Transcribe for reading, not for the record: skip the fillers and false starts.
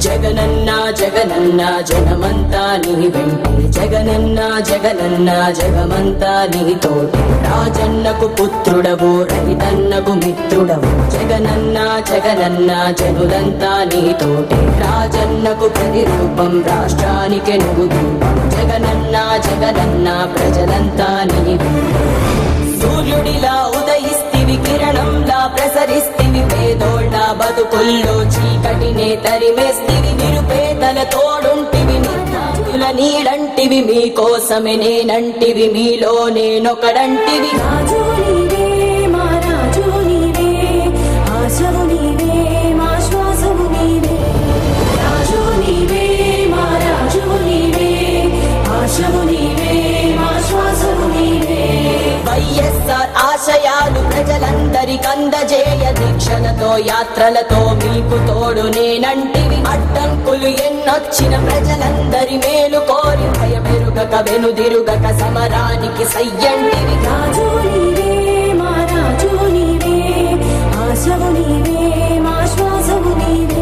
జగనన్న జగనన్న జగమంతా నీ వెంటే జగనన్న జగనన్న జగమంతా నీ తోటి రాజన్నకు పుత్రుడవు రైతన్నకు మిత్రుడవు జగనన్న జగనన్న జనులంతా నీ తోటి రాజన్నకు ప్రతిరూపం రాష్ట్రానికి నువ్వు దీపం జగనన్న జగనన్న ప్రజలంతా నీ వెంటే సూర్యుడిలా ఉదయిస్తివి కిరణంలా ప్రసరిస్తివి పేదోళ్ళ బతుకుల్లో చీకటినే తరిమేస్తివి నిరుపేదల తోడుంటివి నిర్మాతుల నీడంటివి మీకోసమే నేనంటివి మీలో నేనొకడంటివి రాజు నీవే మా రాజు నీవే ఆశవు నీవే మా శ్వాసవు నీవే రాజు నీవే మా రాజు నీవే ఆశవు నీవే మా శ్వాసవు నీవే వైఎస్ఆర్ ఆశయాలు ప్రజలందరికందజేయ దీక్షలతో యాత్రలతో మీకు తోడు నేనంటివి అడ్డంకులు ఎన్నొచ్చిన ప్రజలందరి మేలు కోరి భయమెరుగక వెనుదిరుగక సమరానికి సయ్యంటివి రాజు నీవే మా రాజు నీవే ఆశవు నీవే మా శ్వాసవు నీవే